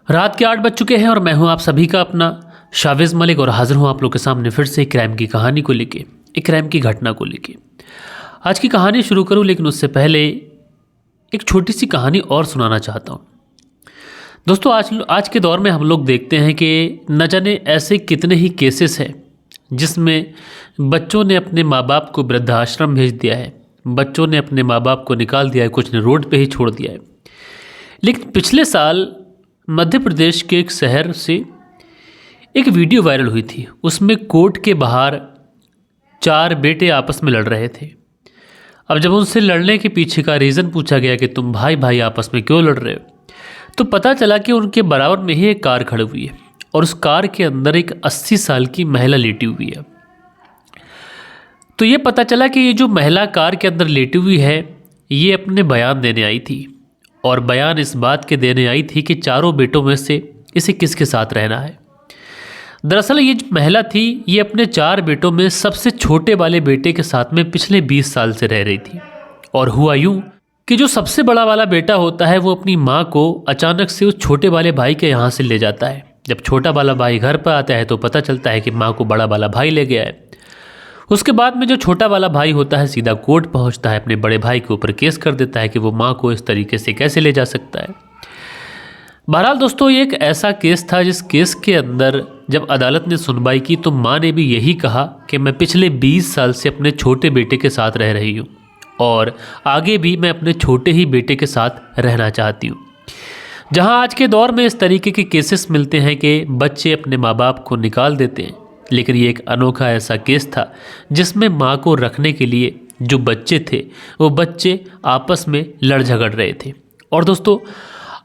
रात के 8 बज चुके हैं और मैं हूं आप सभी का अपना शाविज़ मलिक और हाजिर हूं आप लोग के सामने फिर से एक क्राइम की कहानी को लेके, एक क्राइम की घटना को लेके। आज की कहानी शुरू करूं लेकिन उससे पहले एक छोटी सी कहानी और सुनाना चाहता हूं। दोस्तों आज के दौर में हम लोग देखते हैं कि न जाने ऐसे कितने ही केसेस हैं जिसमें बच्चों ने अपने माँ बाप को वृद्धाश्रम भेज दिया है, बच्चों ने अपने माँ बाप को निकाल दिया है, कुछ ने रोड पे ही छोड़ दिया है। लेकिन पिछले साल मध्य प्रदेश के एक शहर से एक वीडियो वायरल हुई थी। उसमें कोर्ट के बाहर 4 बेटे आपस में लड़ रहे थे। अब जब उनसे लड़ने के पीछे का रीज़न पूछा गया कि तुम भाई भाई आपस में क्यों लड़ रहे हो, तो पता चला कि उनके बराबर में ही एक कार खड़ी हुई है और उस कार के अंदर एक 80 साल की महिला लेटी हुई है। तो ये पता चला कि ये जो महिला कार के अंदर लेटी हुई है ये अपने बयान देने आई थी, और बयान इस बात के देने आई थी कि चारों बेटों में से इसे किसके साथ रहना है। दरअसल ये जो महिला थी ये अपने 4 बेटों में सबसे छोटे वाले बेटे के साथ में पिछले 20 साल से रह रही थी। और हुआ यूँ कि जो सबसे बड़ा वाला बेटा होता है वो अपनी माँ को अचानक से उस छोटे वाले भाई के यहाँ से ले जाता है। जब छोटा वाला भाई घर पर आता है तो पता चलता है कि माँ को बड़ा वाला भाई ले गया है। उसके बाद में जो छोटा वाला भाई होता है सीधा कोर्ट पहुंचता है, अपने बड़े भाई के ऊपर केस कर देता है कि वो माँ को इस तरीके से कैसे ले जा सकता है। बहरहाल दोस्तों ये एक ऐसा केस था जिस केस के अंदर जब अदालत ने सुनवाई की तो माँ ने भी यही कहा कि मैं पिछले 20 साल से अपने छोटे बेटे के साथ रह रही हूँ और आगे भी मैं अपने छोटे ही बेटे के साथ रहना चाहती हूँ। जहाँ आज के दौर में इस तरीके के केसेस मिलते हैं कि बच्चे अपने माँ बाप को निकाल देते हैं, लेकिन ये एक अनोखा ऐसा केस था जिसमें माँ को रखने के लिए जो बच्चे थे वो बच्चे आपस में लड़ झगड़ रहे थे। और दोस्तों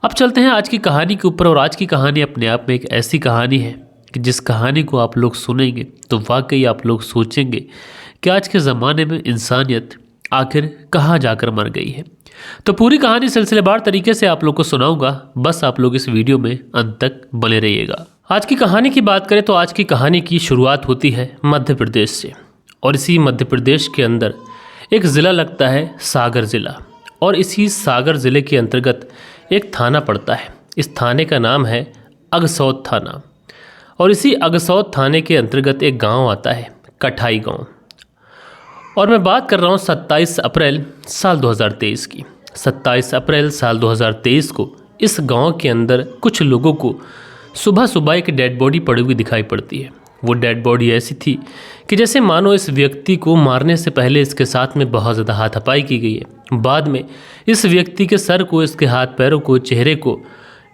अब चलते हैं आज की कहानी के ऊपर। और आज की कहानी अपने आप में एक ऐसी कहानी है कि जिस कहानी को आप लोग सुनेंगे तो वाकई आप लोग सोचेंगे कि आज के ज़माने में इंसानियत आखिर कहाँ जाकर मर गई है। तो पूरी कहानी सिलसिलेवार तरीके से आप लोग को सुनाऊंगा, बस आप लोग इस वीडियो में अंत तक बने रहिएगा। आज की कहानी की बात करें तो आज की कहानी की शुरुआत होती है मध्य प्रदेश से, और इसी मध्य प्रदेश के अंदर एक ज़िला लगता है सागर ज़िला, और इसी सागर ज़िले के अंतर्गत एक थाना पड़ता है। इस थाने का नाम है अगसौत थाना, और इसी अगसौत थाने के अंतर्गत एक गांव आता है कठाई गांव। और मैं बात कर रहा हूं 27 अप्रैल साल 2023 की। 27 अप्रैल साल 2023 को इस गांव के अंदर कुछ लोगों को सुबह सुबह एक डेड बॉडी पड़ी हुई दिखाई पड़ती है। वो डेड बॉडी ऐसी थी कि जैसे मानो इस व्यक्ति को मारने से पहले इसके साथ में बहुत ज़्यादा हाथापाई की गई है। बाद में इस व्यक्ति के सर को, इसके हाथ पैरों को, चेहरे को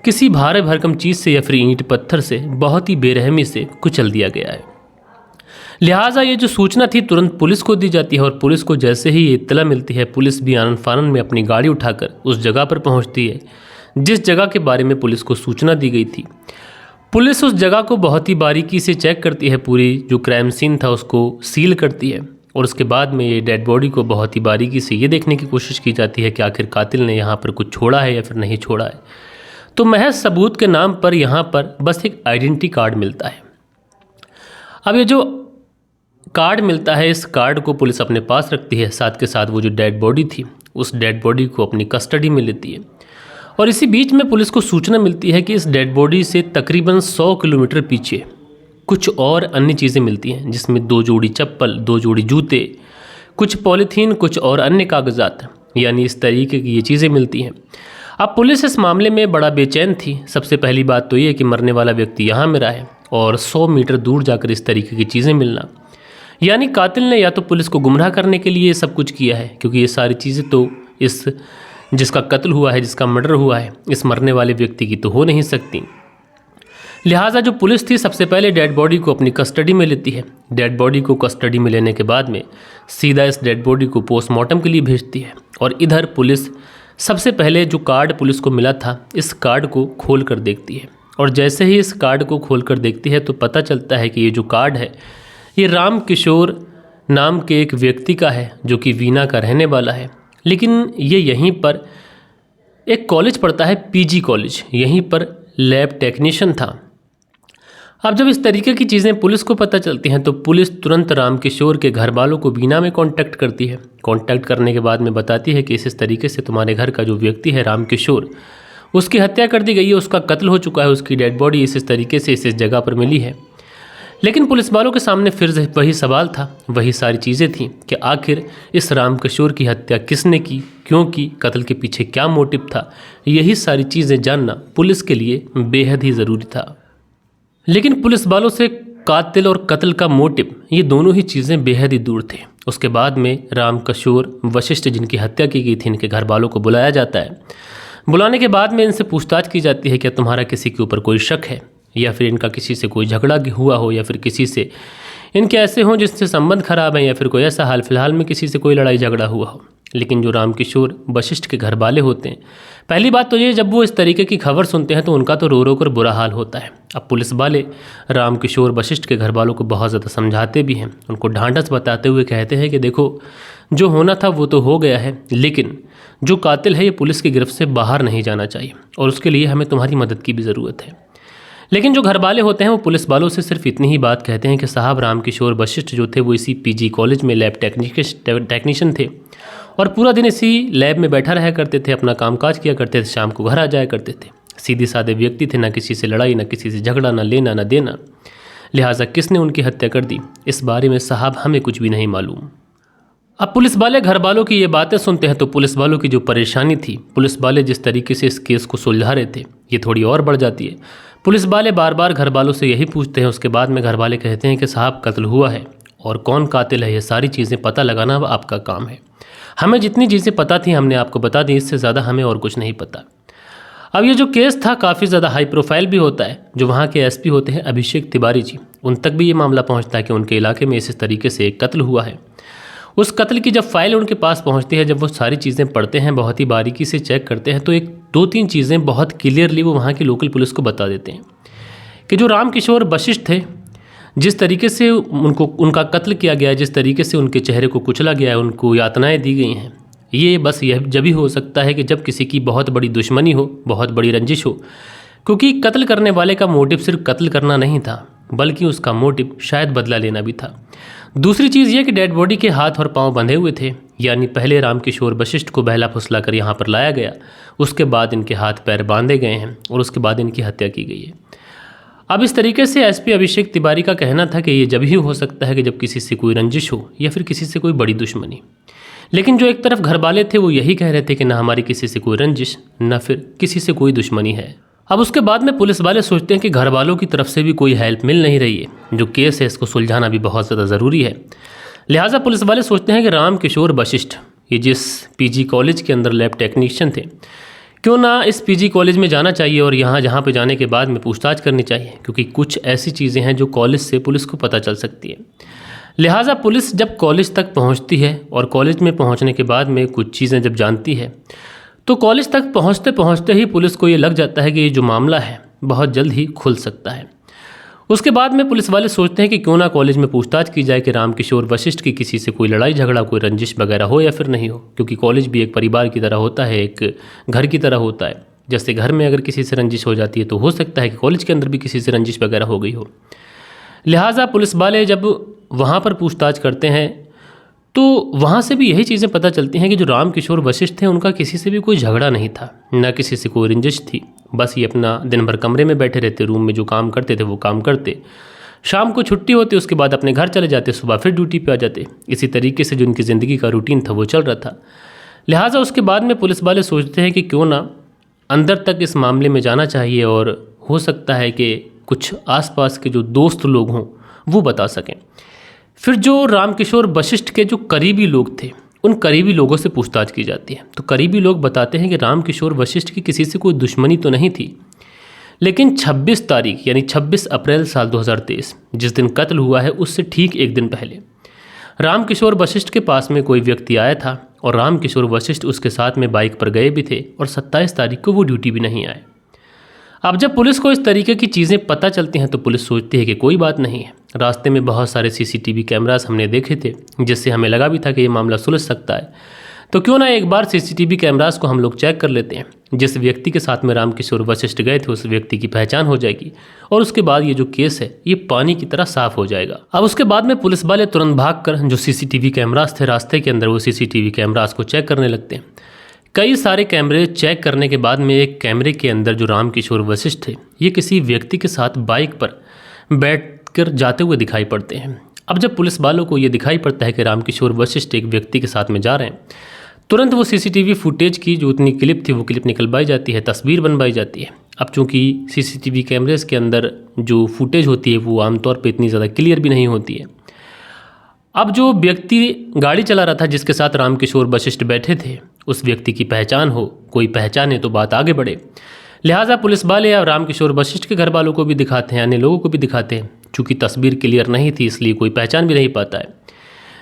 किसी भारे भरकम चीज़ से या फिर ईंट पत्थर से बहुत ही बेरहमी से कुचल दिया गया है। लिहाजा ये जो सूचना थी तुरंत पुलिस को दी जाती है, और पुलिस को जैसे ही ये इत्तला मिलती है पुलिस भी आनन फानन में अपनी गाड़ी उठाकर उस जगह पर पहुँचती है जिस जगह के बारे में पुलिस को सूचना दी गई थी। पुलिस उस जगह को बहुत ही बारीकी से चेक करती है, पूरी जो क्राइम सीन था उसको सील करती है, और उसके बाद में ये डेड बॉडी को बहुत ही बारीकी से ये देखने की कोशिश की जाती है कि आखिर कातिल ने यहाँ पर कुछ छोड़ा है या फिर नहीं छोड़ा है। तो महज सबूत के नाम पर यहाँ पर बस एक आइडेंटिटी कार्ड मिलता है। अब ये जो कार्ड मिलता है इस कार्ड को पुलिस अपने पास रखती है, साथ के साथ वो जो डेड बॉडी थी उस डेड बॉडी को अपनी कस्टडी में लेती है। और इसी बीच में पुलिस को सूचना मिलती है कि इस डेड बॉडी से तकरीबन 100 किलोमीटर पीछे कुछ और अन्य चीज़ें मिलती हैं, जिसमें 2 जोड़ी चप्पल, 2 जोड़ी जूते, कुछ पॉलीथीन, कुछ और अन्य कागजात, यानी इस तरीके की ये चीज़ें मिलती हैं। अब पुलिस इस मामले में बड़ा बेचैन थी। सबसे पहली बात तो ये कि मरने वाला व्यक्ति यहाँ मिला है और 100 मीटर दूर जाकर इस तरीके की चीज़ें मिलना, यानी कातिल ने या तो पुलिस को गुमराह करने के लिए सब कुछ किया है, क्योंकि ये सारी चीज़ें तो इस जिसका कत्ल हुआ है, जिसका मर्डर हुआ है, इस मरने वाले व्यक्ति की तो हो नहीं सकती। लिहाजा जो पुलिस थी सबसे पहले डेड बॉडी को अपनी कस्टडी में लेती है। डेड बॉडी को कस्टडी में लेने के बाद में सीधा इस डेड बॉडी को पोस्टमार्टम के लिए भेजती है। और इधर पुलिस सबसे पहले जो कार्ड पुलिस को मिला था इस कार्ड को खोल कर देखती है, और जैसे ही इस कार्ड को खोल कर देखती है तो पता चलता है कि ये जो कार्ड है ये राम किशोर नाम के एक व्यक्ति का है जो कि वीना का रहने वाला है। लेकिन ये यहीं पर एक कॉलेज पढ़ता है, पीजी कॉलेज, यहीं पर लैब टेक्नीशियन था। अब जब इस तरीके की चीज़ें पुलिस को पता चलती हैं तो पुलिस तुरंत रामकिशोर के घर वालों को बीना में कांटेक्ट करती है। कांटेक्ट करने के बाद में बताती है कि इस तरीके से तुम्हारे घर का जो व्यक्ति है रामकिशोर उसकी हत्या कर दी गई है, उसका कत्ल हो चुका है, उसकी डेड बॉडी इस तरीके से इस जगह पर मिली है। लेकिन पुलिस वालों के सामने फिर वही सवाल था, वही सारी चीज़ें थीं कि आखिर इस रामकिशोर की हत्या किसने की, क्यों की, कत्ल के पीछे क्या मोटिव था। यही सारी चीज़ें जानना पुलिस के लिए बेहद ही ज़रूरी था। लेकिन पुलिस वालों से कातिल और कत्ल का मोटिव, ये दोनों ही चीज़ें बेहद ही दूर थे। उसके बाद में रामकिशोर वशिष्ठ जिनकी हत्या की गई थी, इनके घर वालों को बुलाया जाता है। बुलाने के बाद में इनसे पूछताछ की जाती है कि तुम्हारा किसी के ऊपर कोई शक है, या फिर इनका किसी से कोई झगड़ा हुआ हो, या फिर किसी से इनके ऐसे हों जिससे संबंध खराब है, या फिर कोई ऐसा हाल फिलहाल में किसी से कोई लड़ाई झगड़ा हुआ हो। लेकिन जो रामकिशोर वशिष्ठ के घर वाले होते हैं, पहली बात तो ये, जब वो इस तरीके की खबर सुनते हैं तो उनका तो रो रो कर बुरा हाल होता है। अब पुलिस वाले रामकिशोर वशिष्ठ के घर वालों को बहुत ज़्यादा समझाते भी हैं, उनको ढांढस बताते हुए कहते हैं कि देखो, जो होना था वो तो हो गया है, लेकिन जो कातिल है ये पुलिस की गिरफ्त से बाहर नहीं जाना चाहिए, और उसके लिए हमें तुम्हारी मदद की भी ज़रूरत है। लेकिन जो घर वाले होते हैं वो पुलिस वालों से सिर्फ इतनी ही बात कहते हैं कि साहब, रामकिशोर वशिष्ठ जो थे वो इसी पीजी कॉलेज में लैब टेक्नीशियन थे, और पूरा दिन इसी लैब में बैठा रहा करते थे, अपना कामकाज किया करते थे, शाम को घर आ जाया करते थे। सीधे साधे व्यक्ति थे, ना किसी से लड़ाई, ना किसी से झगड़ा, ना लेना ना देना। लिहाजा किसने उनकी हत्या कर दी, इस बारे में साहब हमें कुछ भी नहीं मालूम। अब पुलिस वाले घर वालों की ये बातें सुनते हैं तो पुलिस वालों की जो परेशानी थी, पुलिस वाले जिस तरीके से इस केस को सुलझा रहे थे, ये थोड़ी और बढ़ जाती है। पुलिस वाले बार बार घर वालों से यही पूछते हैं। उसके बाद में घर वाले कहते हैं कि साहब, कत्ल हुआ है और कौन कातिल है ये सारी चीज़ें पता लगाना अब आपका काम है। हमें जितनी चीज़ें पता थी हमने आपको बता दी, इससे ज़्यादा हमें और कुछ नहीं पता। अब ये जो केस था काफ़ी ज़्यादा हाई प्रोफाइल भी होता है। जो वहाँ के एसपी होते हैं अभिषेक तिवारी जी, उन तक भी ये मामला पहुँचता है कि उनके इलाके में इस तरीके से एक कत्ल हुआ है। उस कत्ल की जब फाइल उनके पास पहुंचती है, जब वो सारी चीज़ें पढ़ते हैं, बहुत ही बारीकी से चेक करते हैं, तो एक दो तीन चीज़ें बहुत क्लियरली वो वहाँ की लोकल पुलिस को बता देते हैं कि जो रामकिशोर वशिष्ठ थे, जिस तरीके से उनका कत्ल किया गया है, जिस तरीके से उनके चेहरे को कुचला गया है, उनको यातनाएं दी गई हैं, ये बस यह जब ही हो सकता है कि जब किसी की बहुत बड़ी दुश्मनी हो, बहुत बड़ी रंजिश हो। क्योंकि कत्ल करने वाले का मोटिव सिर्फ कत्ल करना नहीं था, बल्कि उसका मोटिव शायद बदला लेना भी था। दूसरी चीज़ ये कि डेड बॉडी के हाथ और पांव बंधे हुए थे, यानी पहले रामकिशोर वशिष्ठ को बहला फुसला कर यहाँ पर लाया गया, उसके बाद इनके हाथ पैर बांधे गए हैं और उसके बाद इनकी हत्या की गई है। अब इस तरीके से एसपी अभिषेक तिवारी का कहना था कि ये जब ही हो सकता है कि जब किसी से कोई रंजिश हो या फिर किसी से कोई बड़ी दुश्मनी। लेकिन जो एक तरफ घर वाले थे वो यही कह रहे थे कि ना हमारी किसी से कोई रंजिश, ना फिर किसी से कोई दुश्मनी है। अब उसके बाद में पुलिस वाले सोचते हैं कि घर वालों की तरफ से भी कोई हेल्प मिल नहीं रही है, जो केस है इसको सुलझाना भी बहुत ज़्यादा ज़रूरी है। लिहाजा पुलिस वाले सोचते हैं कि रामकिशोर वशिष्ठ, ये जिस पीजी कॉलेज के अंदर लैब टेक्नीशियन थे, क्यों ना इस पीजी कॉलेज में जाना चाहिए और यहाँ जहाँ पे जाने के बाद में पूछताछ करनी चाहिए, क्योंकि कुछ ऐसी चीज़ें हैं जो कॉलेज से पुलिस को पता चल सकती है। लिहाजा पुलिस जब कॉलेज तक पहुँचती है और कॉलेज में पहुँचने के बाद में कुछ चीज़ें जब जानती है, तो कॉलेज तक पहुंचते पहुंचते ही पुलिस को ये लग जाता है कि ये जो मामला है बहुत जल्द ही खुल सकता है। उसके बाद में पुलिस वाले सोचते हैं कि क्यों ना कॉलेज में पूछताछ की जाए कि रामकिशोर वशिष्ठ की किसी से कोई लड़ाई झगड़ा, कोई रंजिश वगैरह हो या फिर नहीं हो, क्योंकि कॉलेज भी एक परिवार की तरह होता है, एक घर की तरह होता है। जैसे घर में अगर किसी से रंजिश हो जाती है तो हो सकता है कि कॉलेज के अंदर भी किसी से रंजिश वगैरह हो गई हो। लिहाजा पुलिस वाले जब वहाँ पर पूछताछ करते हैं तो वहाँ से भी यही चीज़ें पता चलती हैं कि जो रामकिशोर वशिष्ठ थे उनका किसी से भी कोई झगड़ा नहीं था, ना किसी से कोई रंजिश थी। बस ये अपना दिन भर कमरे में बैठे रहते, रूम में जो काम करते थे वो काम करते, शाम को छुट्टी होती, उसके बाद अपने घर चले जाते, सुबह फिर ड्यूटी पे आ जाते। इसी तरीके से जो उनकी ज़िंदगी का रूटीन था वो चल रहा था। लिहाजा उसके बाद में पुलिस वाले सोचते हैं कि क्यों ना अंदर तक इस मामले में जाना चाहिए और हो सकता है कि कुछ आसपास के जो दोस्त लोग हों वो बता सकें। फिर जो रामकिशोर वशिष्ठ के जो करीबी लोग थे उन करीबी लोगों से पूछताछ की जाती है, तो करीबी लोग बताते हैं कि रामकिशोर वशिष्ठ की किसी से कोई दुश्मनी तो नहीं थी, लेकिन 26 तारीख यानी 26 अप्रैल साल 2023 जिस दिन कत्ल हुआ है उससे ठीक एक दिन पहले रामकिशोर वशिष्ठ के पास में कोई व्यक्ति आया था और रामकिशोर वशिष्ठ उसके साथ में बाइक पर गए भी थे और 27 तारीख को वो ड्यूटी भी नहीं आए। अब जब पुलिस को इस तरीके की चीज़ें पता चलती हैं तो पुलिस सोचती है कि कोई बात नहीं है, रास्ते में बहुत सारे सीसीटीवी कैमरास हमने देखे थे जिससे हमें लगा भी था कि ये मामला सुलझ सकता है, तो क्यों ना एक बार सीसीटीवी कैमरास को हम लोग चेक कर लेते हैं। जिस व्यक्ति के साथ में रामकिशोर वशिष्ठ गए थे उस व्यक्ति की पहचान हो जाएगी और उसके बाद ये जो केस है ये पानी की तरह साफ हो जाएगा। अब उसके बाद में पुलिस वाले तुरंत भागकर जो सीसीटीवी कैमरास थे रास्ते के अंदर वो सीसीटीवी कैमरास को चेक करने लगते हैं कई सारे कैमरे चेक करने के बाद में एक कैमरे के अंदर जो रामकिशोर वशिष्ठ थे ये किसी व्यक्ति के साथ बाइक पर बैठकर जाते हुए दिखाई पड़ते हैं। अब जब पुलिस वालों को ये दिखाई पड़ता है कि रामकिशोर वशिष्ठ एक व्यक्ति के साथ में जा रहे हैं, तुरंत वो सीसीटीवी फुटेज की जो उतनी क्लिप थी वो क्लिप निकलवाई जाती है, तस्वीर बनवाई जाती है। अब चूंकि सीसीटीवी कैमरेज के अंदर जो फुटेज होती है वो आमतौर पे इतनी ज़्यादा क्लियर भी नहीं होती है। अब जो व्यक्ति गाड़ी चला रहा था जिसके साथ रामकिशोर वशिष्ठ बैठे थे, उस व्यक्ति की पहचान हो, कोई पहचाने तो बात आगे बढ़े। लिहाजा पुलिस वाले अब रामकिशोर वशिष्ठ के घर वालों को भी दिखाते हैं, अन्य लोगों को भी दिखाते हैं। चूँकि तस्वीर क्लियर नहीं थी इसलिए कोई पहचान भी नहीं पाता है।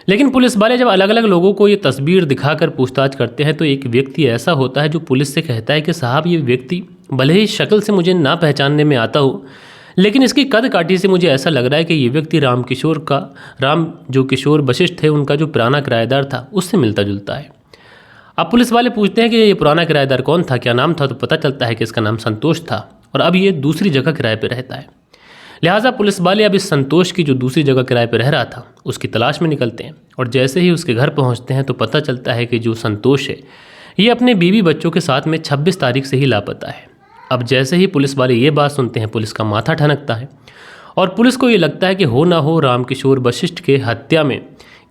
लेकिन पुलिस वाले जब अलग अलग लोगों को ये तस्वीर दिखाकर पूछताछ करते हैं तो एक व्यक्ति ऐसा होता है जो पुलिस से कहता है कि साहब ये व्यक्ति भले ही शक्ल से मुझे ना पहचानने में आता हो, लेकिन इसकी कद काठी से मुझे ऐसा लग रहा है कि ये व्यक्ति राम जो किशोर वशिष्ठ थे उनका जो पुराना किराएदार था उससे मिलता जुलता है। अब पुलिस वाले पूछते हैं कि ये पुराना किराएदार कौन था, क्या नाम था, तो पता चलता है कि इसका नाम संतोष था और अब ये दूसरी जगह किराए पर रहता है। लिहाजा पुलिस वाले अब इस संतोष की जो दूसरी जगह किराए पर रह रहा था उसकी तलाश में निकलते हैं और जैसे ही उसके घर पहुंचते हैं तो पता चलता है कि जो संतोष है ये अपने बीवी बच्चों के साथ में 26 तारीख से ही लापता है। अब जैसे ही पुलिस वाले ये बात सुनते हैं पुलिस का माथा ठनकता है और पुलिस को ये लगता है कि हो ना हो रामकिशोर वशिष्ठ के हत्या में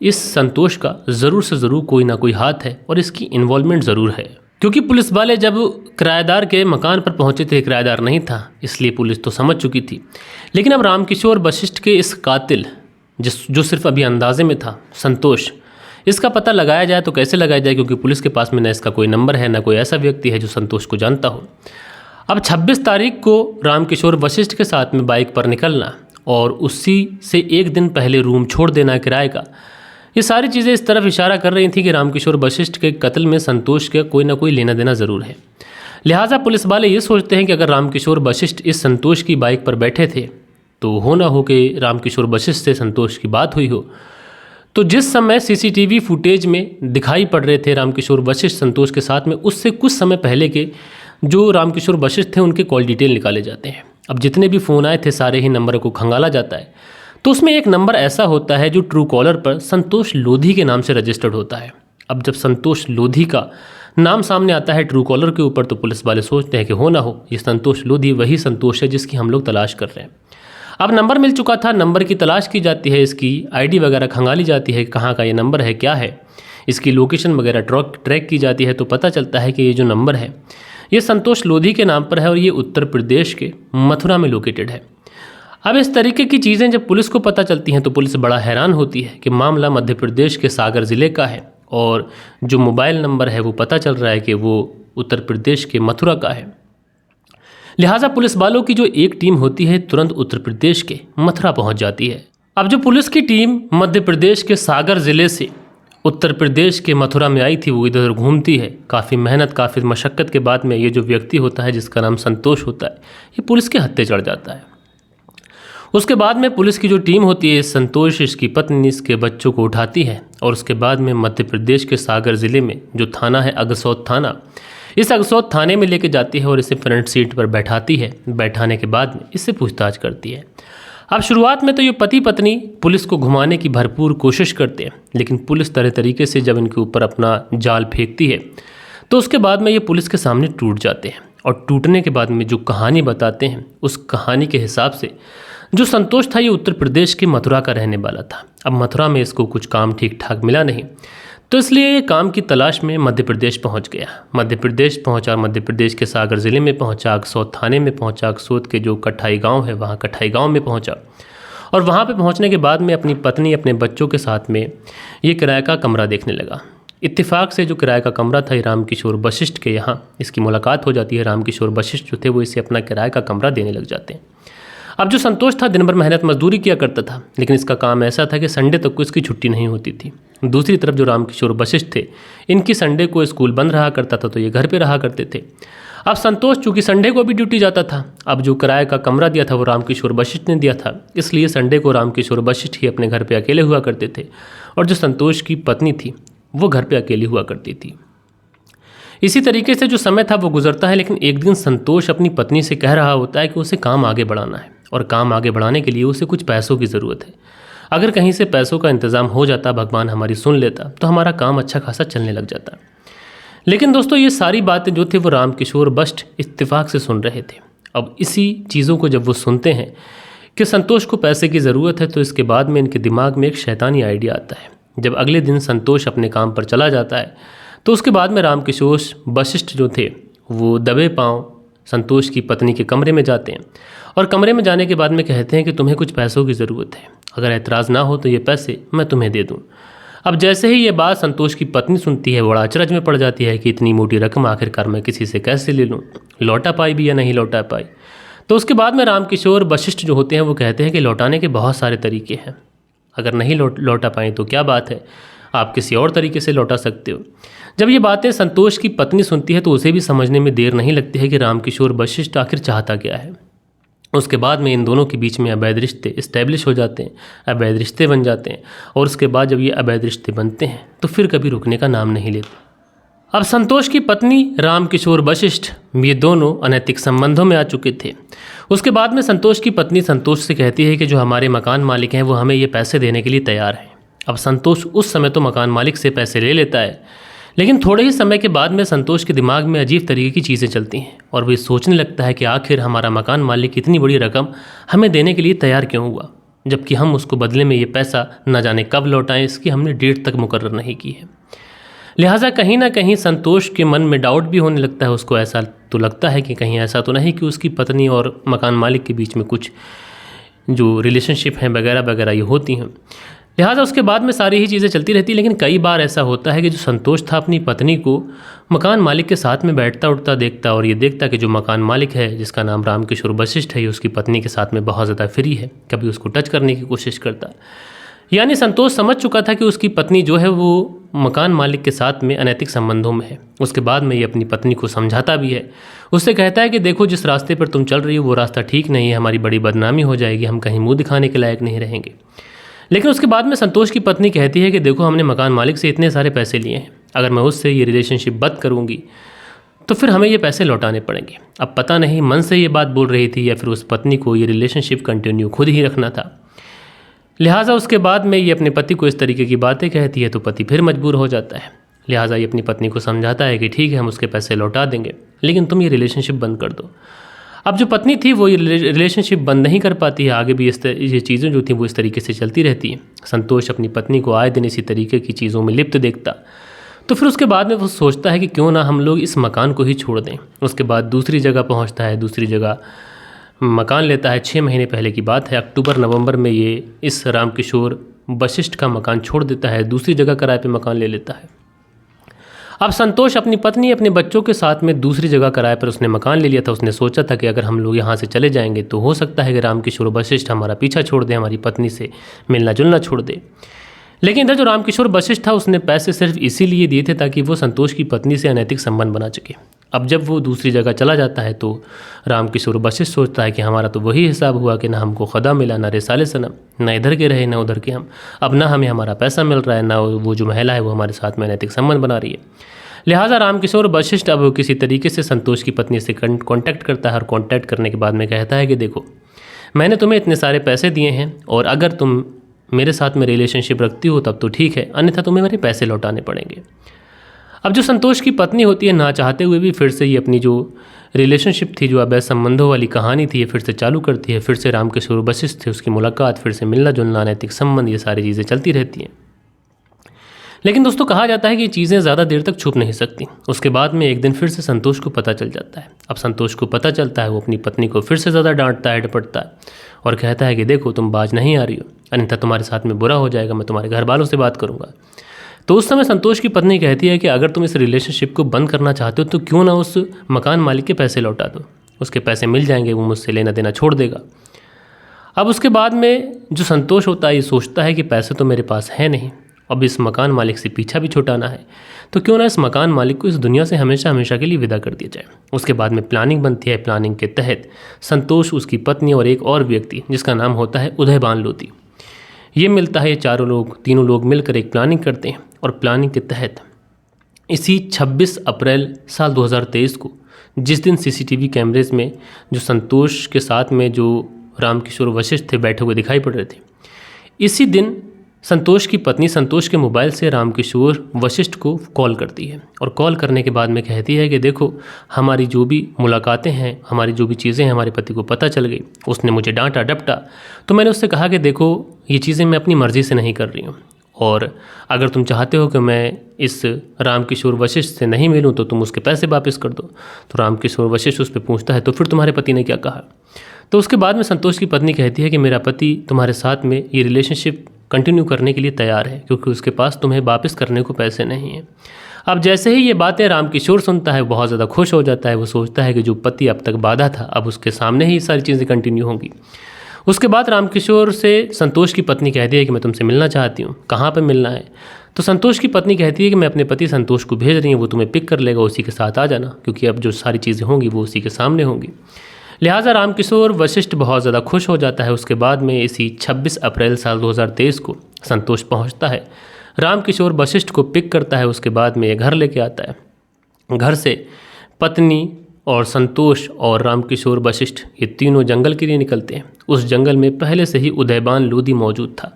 इस संतोष का ज़रूर से ज़रूर कोई ना कोई हाथ है और इसकी इन्वॉल्वमेंट ज़रूर है। क्योंकि पुलिस वाले जब किराएदार के मकान पर पहुंचे थे, किराएदार नहीं था, इसलिए पुलिस तो समझ चुकी थी। लेकिन अब रामकिशोर वशिष्ठ के इस कातिल जो सिर्फ अभी अंदाजे में था, संतोष, इसका पता लगाया जाए तो कैसे लगाया जाए, क्योंकि पुलिस के पास में न इसका कोई नंबर है, न कोई ऐसा व्यक्ति है जो संतोष को जानता हो। अब 26 तारीख को रामकिशोर वशिष्ठ के साथ में बाइक पर निकलना और उसी से एक दिन पहले रूम छोड़ देना किराए का, ये सारी चीज़ें इस तरफ इशारा कर रही थी कि रामकिशोर वशिष्ठ के कत्ल में संतोष का कोई ना कोई लेना देना ज़रूर है। लिहाजा पुलिस वाले ये सोचते हैं कि अगर रामकिशोर वशिष्ठ इस संतोष की बाइक पर बैठे थे तो हो ना हो कि रामकिशोर वशिष्ठ से संतोष की बात हुई हो। तो जिस समय सीसीटीवी फुटेज में दिखाई पड़ रहे थे रामकिशोर वशिष्ठ संतोष के साथ में, उससे कुछ समय पहले के जो रामकिशोर वशिष्ठ थे उनके कॉल डिटेल निकाले जाते हैं। अब जितने भी फ़ोन आए थे सारे ही नंबर को खंगाला जाता है तो उसमें एक नंबर ऐसा होता है जो ट्रू कॉलर पर संतोष लोधी के नाम से रजिस्टर्ड होता है। अब जब संतोष लोधी का नाम सामने आता है ट्रू कॉलर के ऊपर तो पुलिस वाले सोचते हैं कि हो ना हो ये संतोष लोधी वही संतोष है जिसकी हम लोग तलाश कर रहे हैं। अब नंबर मिल चुका था, नंबर की तलाश की जाती है, इसकी आईडी वगैरह खंगाली जाती है, कहाँ का ये नंबर है, क्या है, इसकी लोकेशन वगैरह ट्रैक की जाती है। तो पता चलता है कि ये जो नंबर है ये संतोष लोधी के नाम पर है और ये उत्तर प्रदेश के मथुरा में लोकेटेड है। अब इस तरीके की चीज़ें जब पुलिस को पता चलती हैं तो पुलिस बड़ा हैरान होती है कि मामला मध्य प्रदेश के सागर ज़िले का है और जो मोबाइल नंबर है वो पता चल रहा है कि वो उत्तर प्रदेश के मथुरा का है। लिहाजा पुलिस वालों की जो एक टीम होती है तुरंत उत्तर प्रदेश के मथुरा पहुंच जाती है। अब जो पुलिस की टीम मध्य प्रदेश के सागर ज़िले से उत्तर प्रदेश के मथुरा में आई थी वो इधर घूमती है। काफ़ी मेहनत, काफ़ी मशक्क़त के बाद में ये जो व्यक्ति होता है जिसका नाम संतोष होता है ये पुलिस के हत्थे चढ़ जाता है। उसके बाद में पुलिस की जो टीम होती है संतोष, इसकी पत्नी, इसके बच्चों को उठाती है और उसके बाद में मध्य प्रदेश के सागर ज़िले में जो थाना है अगसौत थाना, इस अगसौत थाने में लेके जाती है और इसे फ्रंट सीट पर बैठाती है। बैठाने के बाद में इससे पूछताछ करती है। अब शुरुआत में तो ये पति पत्नी पुलिस को घुमाने की भरपूर कोशिश करते हैं, लेकिन पुलिस तरह तरीके से जब इनके ऊपर अपना जाल फेंकती है तो उसके बाद में ये पुलिस के सामने टूट जाते हैं और टूटने के बाद में जो कहानी बताते हैं उस कहानी के हिसाब से जो संतोष था ये उत्तर प्रदेश के मथुरा का रहने वाला था। अब मथुरा में इसको कुछ काम ठीक ठाक मिला नहीं तो इसलिए ये काम की तलाश में मध्य प्रदेश पहुंच गया। मध्य प्रदेश पहुंचा, मध्य प्रदेश के सागर ज़िले में पहुंचा, अगसौत थाने में पहुंचा, अगसौत के जो कठाई गांव है वहाँ कठाई गांव में पहुंचा और वहाँ पे पहुंचने के बाद में अपनी पत्नी, अपने बच्चों के साथ में ये किराए का कमरा देखने लगा। इत्तेफाक से जो किराए का कमरा था रामकिशोर वशिष्ठ के यहाँ इसकी मुलाकात हो जाती है। रामकिशोर वशिष्ठ जो थे वो इसे अपना किराए का कमरा देने लग जाते हैं। अब जो संतोष था दिन भर मेहनत मजदूरी किया करता था, लेकिन इसका काम ऐसा था कि संडे तक को इसकी छुट्टी नहीं होती थी। दूसरी तरफ जो रामकिशोर वशिष्ठ थे इनकी संडे को स्कूल बंद रहा करता था तो ये घर पे रहा करते थे। अब संतोष चूँकि संडे को भी ड्यूटी जाता था, अब जो किराए का कमरा दिया था वो रामकिशोर वशिष्ठ ने दिया था, इसलिए संडे को रामकिशोर वशिष्ठ ही अपने घर पर अकेले हुआ करते थे और जो संतोष की पत्नी थी वो घर पर अकेली हुआ करती थी। इसी तरीके से जो समय था वो गुजरता है, लेकिन एक दिन संतोष अपनी पत्नी से कह रहा होता है कि उसे काम आगे बढ़ाना है और काम आगे बढ़ाने के लिए उसे कुछ पैसों की ज़रूरत है। अगर कहीं से पैसों का इंतज़ाम हो जाता, भगवान हमारी सुन लेता, तो हमारा काम अच्छा खासा चलने लग जाता। लेकिन दोस्तों ये सारी बातें जो थी वो रामकिशोर बस्ट इत्तेफाक से सुन रहे थे। अब इसी चीज़ों को जब वो सुनते हैं कि संतोष को पैसे की ज़रूरत है, तो इसके बाद में इनके दिमाग में एक शैतानी आइडिया आता है। जब अगले दिन संतोष अपने काम पर चला जाता है तो उसके बाद में रामकिशोर वशिष्ठ जो थे वो दबे पांव संतोष की पत्नी के कमरे में जाते हैं और कमरे में जाने के बाद में कहते हैं कि तुम्हें कुछ पैसों की ज़रूरत है, अगर ऐतराज़ ना हो तो ये पैसे मैं तुम्हें दे दूँ। अब जैसे ही ये बात संतोष की पत्नी सुनती है, बड़ा अचरज में पड़ जाती है कि इतनी मोटी रकम आखिरकार मैं किसी से कैसे ले लूँ, लौटा पाई भी या नहीं लौटा पाई। तो उसके बाद में रामकिशोर वशिष्ठ जो होते हैं वो कहते हैं कि लौटाने के बहुत सारे तरीके हैं, अगर नहीं लौटा पाएँ तो क्या बात है, आप किसी और तरीके से लौटा सकते हो। जब ये बातें संतोष की पत्नी सुनती है तो उसे भी समझने में देर नहीं लगती है कि रामकिशोर वशिष्ठ आखिर चाहता क्या है। उसके बाद में इन दोनों के बीच में अवैध रिश्ते इस्टेब्लिश हो जाते हैं, अवैध रिश्ते बन जाते हैं, और उसके बाद जब ये अवैध रिश्ते बनते हैं तो फिर कभी रुकने का नाम नहीं लेते। अब संतोष की पत्नी रामकिशोर वशिष्ठ ये दोनों अनैतिक संबंधों में आ चुके थे। उसके बाद में संतोष की पत्नी संतोष से कहती है कि जो हमारे मकान मालिक हैं वो हमें ये पैसे देने के लिए तैयार हैं। अब संतोष उस समय तो मकान मालिक से पैसे ले लेता है, लेकिन थोड़े ही समय के बाद में संतोष के दिमाग में अजीब तरीके की चीज़ें चलती हैं और वो सोचने लगता है कि आखिर हमारा मकान मालिक इतनी बड़ी रकम हमें देने के लिए तैयार क्यों हुआ, जबकि हम उसको बदले में ये पैसा न जाने कब लौटाएं, इसकी हमने डेट तक मुकर्रर नहीं की है। लिहाजा कहीं ना कहीं संतोष के मन में डाउट भी होने लगता है। उसको ऐसा तो लगता है कि कहीं ऐसा तो नहीं कि उसकी पत्नी और मकान मालिक के बीच में कुछ जो रिलेशनशिप हैं वगैरह वगैरह ये होती हैं। लिहाजा उसके बाद में सारी ही चीज़ें चलती रहती, लेकिन कई बार ऐसा होता है कि जो संतोष था अपनी पत्नी को मकान मालिक के साथ में बैठता उठता देखता और ये देखता कि जो मकान मालिक है जिसका नाम रामकिशोर वशिष्ठ है, ये उसकी पत्नी के साथ में बहुत ज़्यादा फ्री है, कभी उसको टच करने की कोशिश करता। यानी संतोष समझ चुका था कि उसकी पत्नी जो है वो मकान मालिक के साथ में अनैतिक संबंधों में है। उसके बाद में ये अपनी पत्नी को समझाता भी है, उससे कहता है कि देखो जिस रास्ते पर तुम चल रही हो वो रास्ता ठीक नहीं है, हमारी बड़ी बदनामी हो जाएगी, हम कहीं मुँह दिखाने के लायक नहीं रहेंगे। लेकिन उसके बाद में संतोष की पत्नी कहती है कि देखो हमने मकान मालिक से इतने सारे पैसे लिए हैं, अगर मैं उससे ये रिलेशनशिप बंद करूँगी तो फिर हमें ये पैसे लौटाने पड़ेंगे। अब पता नहीं मन से ये बात बोल रही थी या फिर उस पत्नी को ये रिलेशनशिप कंटिन्यू खुद ही रखना था। लिहाजा उसके बाद में ये अपने पति को इस तरीके की बातें कहती है तो पति फिर मजबूर हो जाता है। लिहाजा ये अपनी पत्नी को समझाता है कि ठीक है हम उसके पैसे लौटा देंगे, लेकिन तुम ये रिलेशनशिप बंद कर दो। अब जो पत्नी थी वो ये रिलेशनशिप बंद नहीं कर पाती है, आगे भी ये चीज़ें जो थी वो इस तरीके से चलती रहती हैं। संतोष अपनी पत्नी को आए दिन इसी तरीके की चीज़ों में लिप्त देखता, तो फिर उसके बाद में वो सोचता है कि क्यों ना हम लोग इस मकान को ही छोड़ दें। उसके बाद दूसरी जगह पहुंचता है, दूसरी जगह मकान लेता है। 6 महीने पहले की बात है, अक्टूबर नवंबर में ये इस रामकिशोर वशिष्ठ का मकान छोड़ देता है, दूसरी जगह किराए पे मकान ले लेता है। अब संतोष अपनी पत्नी अपने बच्चों के साथ में दूसरी जगह किराए पर उसने मकान ले लिया था। उसने सोचा था कि अगर हम लोग यहाँ से चले जाएंगे तो हो सकता है कि रामकिशोर वशिष्ठ हमारा पीछा छोड़ दे, हमारी पत्नी से मिलना जुलना छोड़ दे। लेकिन इधर जो रामकिशोर वशिष्ठ था उसने पैसे सिर्फ इसीलिए दिए थे ताकि वो संतोष की पत्नी से अनैतिक संबंध बना सके। अब जब वो दूसरी जगह चला जाता है तो रामकिशोर वशिष्ठ सोचता है कि हमारा तो वही हिसाब हुआ कि ना हमको खुदा मिला, ना रिसाले सनम, ना इधर के रहे ना उधर के हम, अब ना हमें हमारा पैसा मिल रहा है, ना वो जो महिला है वो हमारे साथ में अनैतिक संबंध बना रही है। लिहाजा रामकिशोर वशिष्ठ अब किसी तरीके से संतोष की पत्नी से कांटेक्ट करता है और कांटेक्ट करने के बाद में कहता है कि देखो मैंने तुम्हें इतने सारे पैसे दिए हैं और अगर तुम मेरे साथ में रिलेशनशिप रखती हो तब तो ठीक है, अन्यथा तुम्हें मेरे पैसे लौटाने पड़ेंगे। अब जो संतोष की पत्नी होती है ना चाहते हुए भी फिर से ये अपनी जो रिलेशनशिप थी, जो अवैध संबंधों वाली कहानी थी, ये फिर से चालू करती है। फिर से रामकिशोर वशिष्ठ थे, उसकी मुलाकात, फिर से मिलना जुलना, अनैतिक संबंध, ये सारी चीज़ें चलती रहती हैं। लेकिन दोस्तों कहा जाता है कि चीज़ें ज़्यादा देर तक छुप नहीं सकती। उसके बाद में एक दिन फिर से संतोष को पता चल जाता है। अब संतोष को पता चलता है, वो अपनी पत्नी को फिर से ज़्यादा डांटता है, डपटता है और कहता है कि देखो तुम बाज नहीं आ रही हो, अन्यथा तुम्हारे साथ में बुरा हो जाएगा, मैं तुम्हारे घर वालों से बात करूँगा। तो उस समय संतोष की पत्नी कहती है कि अगर तुम इस रिलेशनशिप को बंद करना चाहते हो तो क्यों ना उस मकान मालिक के पैसे लौटा दो, उसके पैसे मिल जाएंगे, वो मुझसे लेना देना छोड़ देगा। अब उसके बाद में जो संतोष होता है ये सोचता है कि पैसे तो मेरे पास है नहीं, अब इस मकान मालिक से पीछा भी छुटाना है, तो क्यों ना इस मकान मालिक को इस दुनिया से हमेशा हमेशा के लिए विदा कर दिया जाए। उसके बाद में प्लानिंग बनती है। प्लानिंग के तहत संतोष, उसकी पत्नी और एक और व्यक्ति जिसका नाम होता है उदयबान लोधी, ये मिलता है। ये तीनों लोग मिलकर एक प्लानिंग करते हैं और प्लानिंग के तहत इसी 26 अप्रैल साल 2023 को, जिस दिन CCTV कैमरेज में जो संतोष के साथ में जो रामकिशोर वशिष्ठ थे बैठे हुए दिखाई पड़ रहे थे, इसी दिन संतोष की पत्नी संतोष के मोबाइल से रामकिशोर वशिष्ठ को कॉल करती है और कॉल करने के बाद में कहती है कि देखो, हमारी जो भी मुलाकातें हैं, हमारी जो भी चीज़ें हैं, हमारे पति को पता चल गई। उसने मुझे डांटा डपटा, तो मैंने उससे कहा कि देखो, ये चीज़ें मैं अपनी मर्ज़ी से नहीं कर रही हूँ, और अगर तुम चाहते हो कि मैं इस रामकिशोर वशिष्ठ से नहीं मिलूँ तो तुम उसके पैसे वापस कर दो। तो रामकिशोर वशिष्ठ उस पर पूछता है, तो फिर तुम्हारे पति ने क्या कहा? तो उसके बाद में संतोष की पत्नी कहती है कि मेरा पति तुम्हारे साथ में ये रिलेशनशिप कंटिन्यू करने के लिए तैयार है, क्योंकि उसके पास तुम्हें वापस करने को पैसे नहीं हैं। अब जैसे ही ये बातें रामकिशोर सुनता है, बहुत ज़्यादा खुश हो जाता है। वो सोचता है कि जो पति अब तक बाधा था, अब उसके सामने ही सारी चीज़ें कंटिन्यू होंगी। उसके बाद रामकिशोर से संतोष की पत्नी कहती है कि मैं तुमसे मिलना चाहती हूँ, कहाँ पर मिलना है? तो संतोष की पत्नी कहती है कि मैं अपने पति संतोष को भेज रही हूँ, वो तुम्हें पिक कर लेगा, उसी के साथ आ जाना, क्योंकि अब जो सारी चीज़ें होंगी वो उसी के सामने होंगी। लिहाजा रामकिशोर वशिष्ठ बहुत ज़्यादा खुश हो जाता है। उसके बाद में इसी 26 अप्रैल साल 2023 को संतोष पहुंचता है, रामकिशोर वशिष्ठ को पिक करता है। उसके बाद में ये घर लेके आता है। घर से पत्नी और संतोष और रामकिशोर वशिष्ठ ये तीनों जंगल के लिए निकलते हैं। उस जंगल में पहले से ही उदयबान लोधी मौजूद था।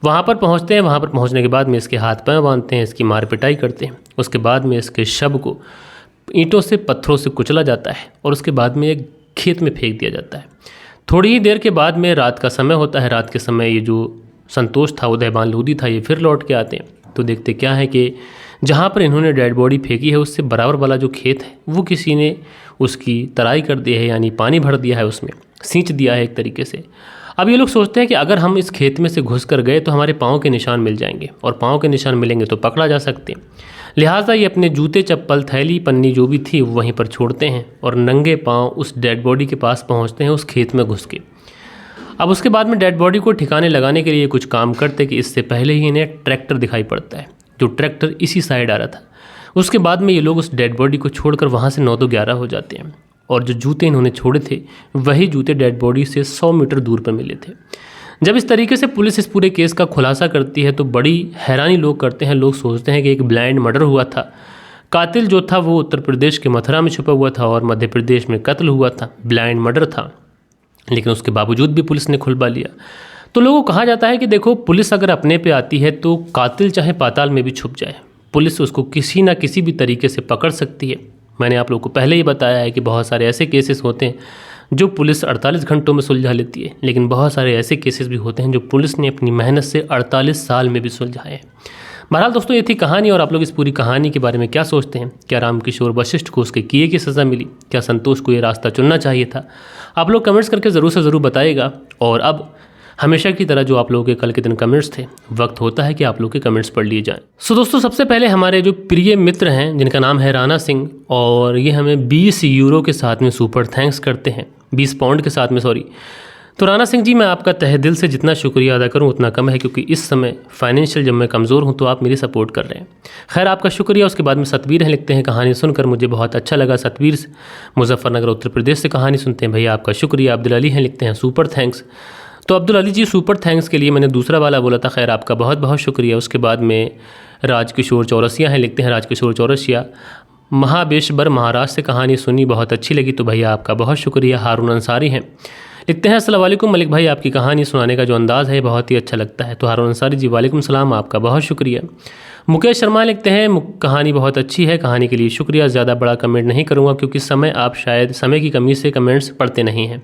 वहाँ पर पहुँचते हैं। वहाँ पर पहुँचने के बाद में इसके हाथ पैर बांधते हैं, इसकी मार पिटाई करते हैं। उसके बाद में इसके शव को ईंटों से पत्थरों से कुचला जाता है और उसके बाद में एक खेत में फेंक दिया जाता है। थोड़ी ही देर के बाद में रात का समय होता है। रात के समय ये जो संतोष था, उदयबान लोधी था, ये फिर लौट के आते हैं। तो देखते क्या है कि जहाँ पर इन्होंने डेड बॉडी फेंकी है उससे बराबर वाला जो खेत है वो किसी ने उसकी तराई कर दी है, यानी पानी भर दिया है, उसमें सींच दिया है एक तरीके से। अब ये लोग सोचते हैं कि अगर हम इस खेत में से घुस कर गए तो हमारे पाँव के निशान मिल जाएंगे, और पाँव के निशान मिलेंगे तो पकड़ा जा सकते हैं। लिहाजा ये अपने जूते, चप्पल, थैली, पन्नी जो भी थी वहीं पर छोड़ते हैं और नंगे पाँव उस डेड बॉडी के पास पहुंचते हैं, उस खेत में घुस के। अब उसके बाद में डेड बॉडी को ठिकाने लगाने के लिए कुछ काम करते कि इससे पहले ही इन्हें ट्रैक्टर दिखाई पड़ता है, जो ट्रैक्टर इसी साइड आ रहा था। उसके बाद में ये लोग उस डेड बॉडी को छोड़कर वहाँ से 9 तो 11 हो जाते हैं, और जो जूते इन्होंने छोड़े थे वही जूते डेड बॉडी से 100 मीटर दूर पर मिले थे। जब इस तरीके से पुलिस इस पूरे केस का खुलासा करती है तो बड़ी हैरानी लोग करते हैं। लोग सोचते हैं कि एक ब्लाइंड मर्डर हुआ था, कातिल जो था वो उत्तर प्रदेश के मथुरा में छुपा हुआ था और मध्य प्रदेश में कत्ल हुआ था, ब्लाइंड मर्डर था। लेकिन उसके बावजूद भी पुलिस ने खुलवा लिया। तो लोगों को कहा जाता है कि देखो, पुलिस अगर अपने पे आती है तो कातिल चाहे पाताल में भी छुप जाए, पुलिस उसको किसी ना किसी भी तरीके से पकड़ सकती है। मैंने आप लोगों को पहले ही बताया है कि बहुत सारे ऐसे केसेस होते हैं जो पुलिस 48 घंटों में सुलझा लेती है, लेकिन बहुत सारे ऐसे केसेस भी होते हैं जो पुलिस ने अपनी मेहनत से 48 साल में भी सुलझाए हैं। बहरहाल दोस्तों, ये थी कहानी, और आप लोग इस पूरी कहानी के बारे में क्या सोचते हैं? क्या रामकिशोर वशिष्ठ को उसके किए की सज़ा मिली? क्या संतोष को ये रास्ता चुनना चाहिए था? आप लोग कमेंट्स करके ज़रूर से ज़रूर बताइएगा। और अब हमेशा की तरह जो आप लोगों के कल के दिन कमेंट्स थे, वक्त होता है कि आप लोग के कमेंट्स पढ़ लिए जाएं। सो दोस्तों, सबसे पहले हमारे जो प्रिय मित्र हैं जिनका नाम है राणा सिंह, और ये हमें 20 यूरो के साथ में सुपर थैंक्स करते हैं, 20 पाउंड के साथ में, सॉरी। तो राणा सिंह जी, मैं आपका तहे दिल से जितना शुक्रिया अदा करूं उतना कम है, क्योंकि इस समय फाइनेंशियल जब मैं कमज़ोर हूं तो आप मेरी सपोर्ट कर रहे हैं। खैर, आपका शुक्रिया। उसके बाद में सतवीर हैं, लिखते हैं कहानी सुनकर मुझे बहुत अच्छा लगा। सतवीर मुजफ्फरनगर उत्तर प्रदेश से कहानी सुनते हैं, भैया आपका शुक्रिया। अब्दुल अली हैं, लिखते हैं सुपर थैंक्स। तो अब्दुल अली जी, सुपर थैंक्स के लिए मैंने दूसरा वाला बोला था, खैर आपका बहुत बहुत शुक्रिया। उसके बाद में राजकिशोर चौरसिया हैं, लिखते हैं राजकिशोर चौरसिया, महाबेशबर महाराष्ट्र से कहानी सुनी, बहुत अच्छी लगी, तो भैया आपका बहुत शुक्रिया। हारून अंसारी हैं, लिखते हैं अस्सलाम वालेकुम मलिक भाई, आपकी कहानी सुनाने का जो अंदाज़ है बहुत ही अच्छा लगता है। तो हारून अंसारी जी, वालेकुम सलाम, आपका बहुत शुक्रिया। मुकेश शर्मा लिखते हैं कहानी बहुत अच्छी है, कहानी के लिए शुक्रिया। ज़्यादा बड़ा कमेंट नहीं करूँगा क्योंकि आप शायद समय की कमी से कमेंट्स पढ़ते नहीं हैं,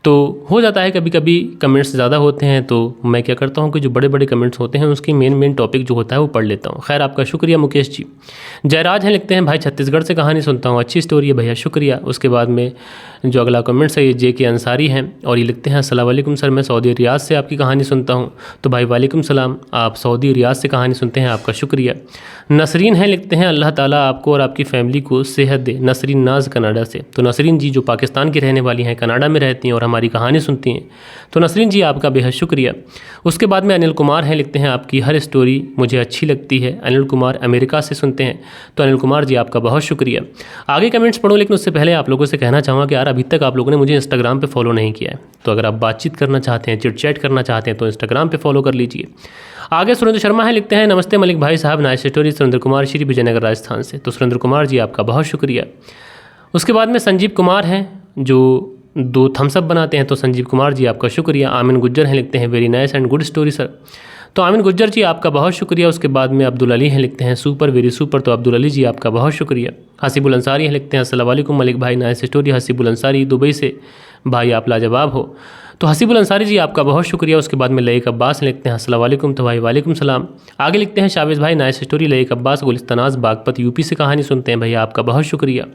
तो हो जाता है कभी कभी कमेंट्स ज़्यादा होते हैं, तो मैं क्या करता हूँ कि जो बड़े बड़े कमेंट्स होते हैं उसकी मेन टॉपिक जो होता है वो पढ़ लेता हूँ। खैर, आपका शुक्रिया मुकेश जी। जयराज हैं, लिखते हैं भाई छत्तीसगढ़ से कहानी सुनता हूँ, अच्छी स्टोरी है भैया, शुक्रिया। उसके बाद में जो अगला कमेंट्स है ये JK अंसारी हैं, और ये लिखते हैं अस्सलाम वालेकुम सर, मैं सऊदी रियाद से आपकी कहानी सुनता हूँ। तो भाई वालेकुम सलाम, आप सऊदी रियाद से कहानी सुनते हैं, आपका शुक्रिया। नसरीन हैं, लिखते हैं अल्लाह ताला आपको और आपकी फैमिली को सेहत दे। नसरीन नाज कनाडा से। तो नसरीन जी जो पाकिस्तान की रहने वाली हैं, कनाडा में रहती हैं और हमारी कहानी सुनती हैं, तो नसरीन जी आपका बेहद शुक्रिया। उसके बाद में अनिल कुमार हैं, लिखते हैं आपकी हर स्टोरी मुझे अच्छी लगती है। अनिल कुमार अमेरिका से सुनते हैं, तो अनिल कुमार जी आपका बहुत शुक्रिया। आगे कमेंट्स पढ़ो, लेकिन उससे पहले आप लोगों से कहना चाहूँगा कि यार अभी तक आप लोगों ने मुझे इंस्टाग्राम पे फॉलो नहीं किया है, तो अगर आप बातचीत करना चाहते हैं, चिट चैट करना चाहते हैं, तो इंस्टाग्राम पे फॉलो कर लीजिए। आगे सुरेंद्र शर्मा है, लिखते हैं नमस्ते मलिक भाई साहब, नाइस स्टोरी, सुरेंद्र कुमार श्री विजयनगर राजस्थान से। तो सुरेंद्र कुमार जी आपका बहुत शुक्रिया। उसके बाद में संजीव कुमार हैं जो 2 थम्सअप बनाते हैं, तो संजीव कुमार जी आपका शुक्रिया। आमिन गुज्जर हैं, लिखते हैं very nice and good story sir. तो आमिन गुज्जर जी आपका बहुत शुक्रिया। उसके बाद में अब्दुल अली हैं, लिखते हैं सुपर वेरी सुपर। तो अब्दुल अली जी आपका बहुत शुक्रिया। हसीबुल अंसारी हैं, लिखते हैं अस्सलाम वालेकुम मलिक भाई, nice story. Hasibul Ansari Dubai से, भाई आप लाजवाब हो। तो हसीबुल अंसारी जी आपका बहुत शुक्रिया। उसके बाद में लईक अब्बास लिखते हैं अस्सलाम वालेकुम। तो भाई वालेकुम सलाम। आगे लिखते हैं शावेज़ भाई nice story. Laiq Abbas Gulistanaz Baghpat UP से कहानी सुनते हैं, भैया आपका बहुत शुक्रिया।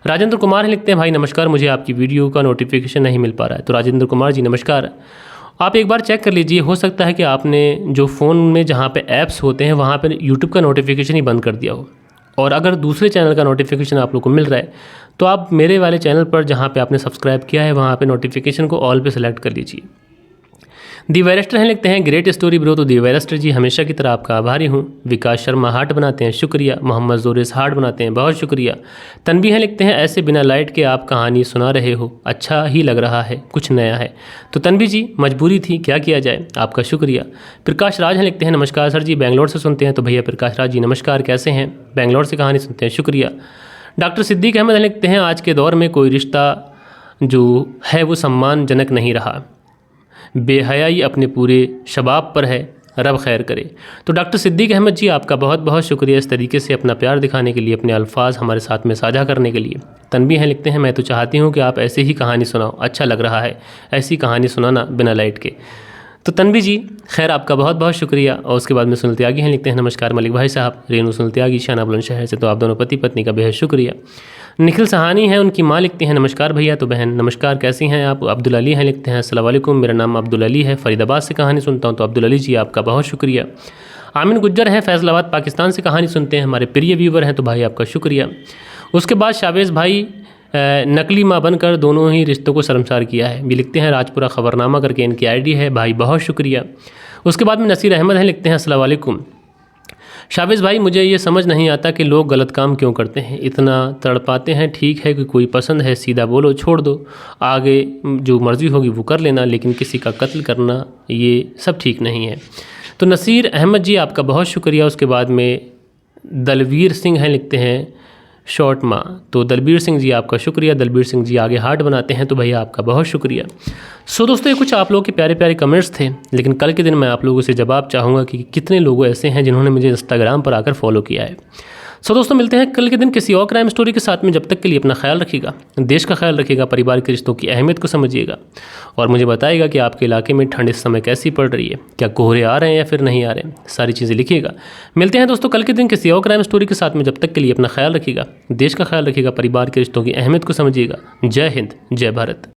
राजेंद्र कुमार हैं, लिखते हैं भाई नमस्कार, मुझे आपकी वीडियो का नोटिफिकेशन नहीं मिल पा रहा है। तो राजेंद्र कुमार जी नमस्कार। आप एक बार चेक कर लीजिए, हो सकता है कि आपने जो फ़ोन में जहाँ पे ऐप्स होते हैं वहाँ पे यूट्यूब का नोटिफिकेशन ही बंद कर दिया हो, और अगर दूसरे चैनल का नोटिफिकेशन आप लोग को मिल रहा है तो आप मेरे वाले चैनल पर जहाँ पे आपने सब्सक्राइब किया है वहाँ पे नोटिफिकेशन को ऑल पे सेलेक्ट कर लीजिए। दी वेरेस्टर हैं, लिखते हैं ग्रेट स्टोरी ब्रो। तो दी वेरेस्टर जी हमेशा की तरह आपका आभारी हूँ। विकास शर्मा हार्ट बनाते हैं, शुक्रिया। मोहम्मद जोरिस हार्ट बनाते हैं, बहुत शुक्रिया। तनबी हैं, लिखते हैं ऐसे बिना लाइट के आप कहानी सुना रहे हो, अच्छा ही लग रहा है, कुछ नया है। तो तनबी जी मजबूरी थी, क्या किया जाए, आपका शुक्रिया। प्रकाश राज हैं, लिखते हैं नमस्कार सर जी, बेंगलोर से सुनते हैं। तो भैया प्रकाश राज जी नमस्कार, कैसे हैं, बेंगलोर से कहानी सुनते हैं, शुक्रिया। डॉक्टर सिद्दीक अहमद लिखते हैं आज के दौर में कोई रिश्ता जो है वो सम्मानजनक नहीं रहा, बेहयाई अपने पूरे शबाब पर है, रब खैर करे। तो डॉक्टर सिद्दीक अहमद जी आपका बहुत बहुत शुक्रिया इस तरीके से अपना प्यार दिखाने के लिए, अपने अल्फाज हमारे साथ में साझा करने के लिए। तनबी हैं, लिखते हैं मैं तो चाहती हूँ कि आप ऐसे ही कहानी सुनाओ, अच्छा लग रहा है ऐसी कहानी सुनाना बिना लाइट के। तो तनबी जी खैर आपका बहुत बहुत शुक्रिया। और उसके बाद में सुनील त्यागी हैं, लिखते हैं नमस्कार मलिक भाई साहब, रेनू सुनील त्यागी शाना बुलंदशहर से। तो आप दोनों पति पत्नी का बेहद शुक्रिया। निखिल सहानी हैं, उनकी माँ लिखती हैं नमस्कार भैया। तो बहन नमस्कार, कैसी हैं आप। अब्दुल अली हैं, लिखते हैं अस्सलाम वालेकुम, मेरा नाम अब्दुल अली है, फरीदाबाद से कहानी सुनता हूँ। तो अब्दुल अली जी आपका बहुत शुक्रिया। आमिन गुज्जर हैं, फैसलाबाद पाकिस्तान से कहानी सुनते हैं, हमारे प्रिय व्यूवर हैं, तो भाई आपका शुक्रिया। उसके बाद शावेज़ भाई नकली माँ बनकर दोनों ही रिश्तों को शर्मसार किया है, भी लिखते हैं राजपुरा ख़बरनामा करके इनकी आईडी है, भाई बहुत शुक्रिया। उसके बाद में नसीर अहमद हैं, लिखते हैं अस्सलाम वालेकुम शावेज़ भाई, मुझे ये समझ नहीं आता कि लोग गलत काम क्यों करते हैं, इतना तड़पाते हैं। ठीक है कि कोई पसंद है सीधा बोलो, छोड़ दो, आगे जो मर्ज़ी होगी वो कर लेना, लेकिन किसी का कत्ल करना ये सब ठीक नहीं है। तो नसीर अहमद जी आपका बहुत शुक्रिया। उसके बाद में दलवीर सिंह हैं, लिखते हैं शॉर्ट माँ। तो दलबीर सिंह जी आपका शुक्रिया। दलबीर सिंह जी आगे हार्ट बनाते हैं, तो भैया आपका बहुत शुक्रिया। सो दोस्तों ये कुछ आप लोगों के प्यारे प्यारे कमेंट्स थे, लेकिन कल के दिन मैं आप लोगों से जवाब चाहूँगा कि कितने लोग ऐसे हैं जिन्होंने मुझे इंस्टाग्राम पर आकर फॉलो किया है। सो दोस्तों मिलते हैं कल के दिन किसी और क्राइम स्टोरी के साथ में। जब तक के लिए अपना ख्याल रखिएगा, देश का ख्याल रखिएगा, परिवार के रिश्तों की अहमियत को समझिएगा, और मुझे बताइएगा कि आपके इलाके में ठंड इस समय कैसी पड़ रही है, क्या कोहरे आ रहे हैं या फिर नहीं आ रहे हैं, सारी चीज़ें लिखिएगा। मिलते हैं दोस्तों कल के दिन किसी और क्राइम स्टोरी के साथ में। जब तक के लिए अपना ख्याल रखिएगा, देश का ख्याल रखिएगा, परिवार के रिश्तों की अहमियत को समझिएगा। जय हिंद, जय भारत।